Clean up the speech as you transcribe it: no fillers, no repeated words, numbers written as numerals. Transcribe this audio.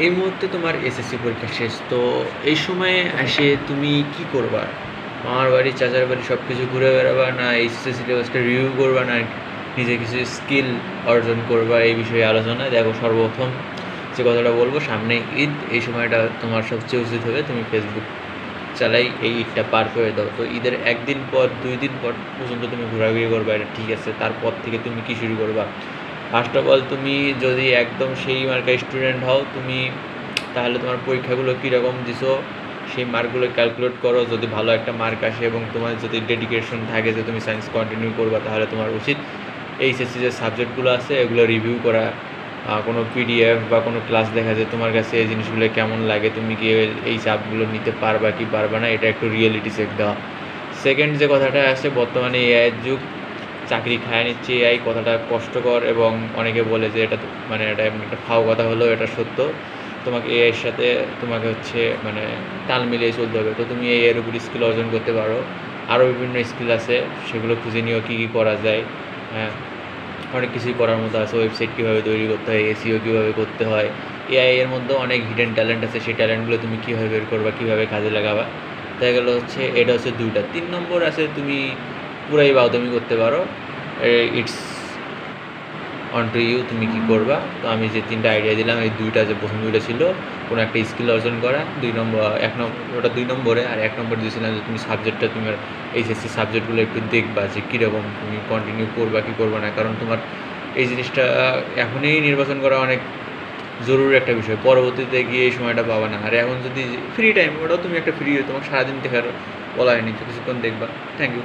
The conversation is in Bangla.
এই মুহূর্তে তোমার এসএসসি পরীক্ষা শেষ, তো এই সময়ে এসে তুমি কি করবা? মামার বাড়ি, চাচার বাড়ি সব কিছু ঘুরে বেড়াবা, না এইচএসসি সিলেবাসটা রিভিউ করবা, না নিজে কিছু স্কিল অর্জন করবা? এই বিষয়ে আলোচনা। দেখো, সর্বপ্রথম যে কথাটা বলবো, সামনে ঈদ, এই সময়টা তোমার সবচেয়ে উচিত হবে তুমি ফেসবুক চালাই এই ঈদটা পার করে দাও। তো ঈদের একদিন পর 2 দিন পর পর্যন্ত তুমি ঘোরাঘুরি করবা, এটা ঠিক আছে। তারপর থেকে তুমি কী শুরু করবা? ফার্স্ট অফ অল, তুমি যদি একদম সেই মার্কার স্টুডেন্ট হও, তুমি তাহলে তোমার পরীক্ষাগুলো কীরকম দিছো সেই মার্কগুলো ক্যালকুলেট করো। যদি ভালো একটা মার্ক আসে এবং তোমার যদি ডেডিকেশন থাকে যে তুমি সায়েন্স কন্টিনিউ করবা, তাহলে তোমার উচিত এইচএসসি যে সাবজেক্টগুলো আছে এগুলো রিভিউ করা, কোনো পিডিএফ বা কোনো ক্লাস দেখা যায় তোমার কাছে এই জিনিসগুলো কেমন লাগে, তুমি কি এই চাপগুলো নিতে পারবা কি পারবা না, এটা একটু রিয়েলিটি চেক দেওয়া। সেকেন্ড যে কথাটা আছে, বর্তমানে এআইয়ের যুগ, চাকরি খায় নিচ্ছে এআই, কথাটা কষ্টকর এবং অনেকে বলে যে এটা মানে এটা এমন একটা ফাও কথা হলেও এটা সত্য। তোমাকে এআইয়ের সাথে তোমাকে হচ্ছে মানে তাল মিলিয়ে চলতে হবে। তো তুমি এআইয়ের উপর স্কিল অর্জন করতে পারো। আরও বিভিন্ন স্কিল আছে, সেগুলো খুঁজে নিও কী কী করা যায়। হ্যাঁ, অনেক কিছুই করার মতো আছে। ওয়েবসাইট কীভাবে তৈরি করতে হয়, এসইও কীভাবে করতে হয়, এআই এর মধ্যেও অনেক হিডেন ট্যালেন্ট আছে, সেই ট্যালেন্টগুলো তুমি কীভাবে বের করবা, কীভাবে কাজে লাগাবা। দেখা গেলো হচ্ছে এটা হচ্ছে 2টা। 3 নম্বর আছে, তুমি পুরাই বাউতামি করতে পারো। ইটস অন টু ইউ, তুমি কী করবা। তো আমি যে 3টা আইডিয়া দিলাম, এই 2টা যে প্রথম 2টা ছিল কোনো একটা স্কিল অর্জন করা, 2 নম্বর, 1 নম্বর, ওটা 2 নম্বরে, আর 1 নম্বর দিয়েছিলাম যে তুমি সাবজেক্টটা, তোমার এইচএসসি সাবজেক্টগুলো একটু দেখবা যে কীরকম তুমি কন্টিনিউ করবা কি করবা না। কারণ তোমার এই জিনিসটা এখনই নির্বাচন করা অনেক জরুরি একটা বিষয়, পরবর্তীতে গিয়ে এই সময়টা পাবা না। আর এখন যদি ফ্রি টাইম, ওটাও তুমি একটা ফ্রি, তোমাকে সারাদিন দেখার বলা হয়নি, তো কিছুক্ষণ দেখবা। Thank you.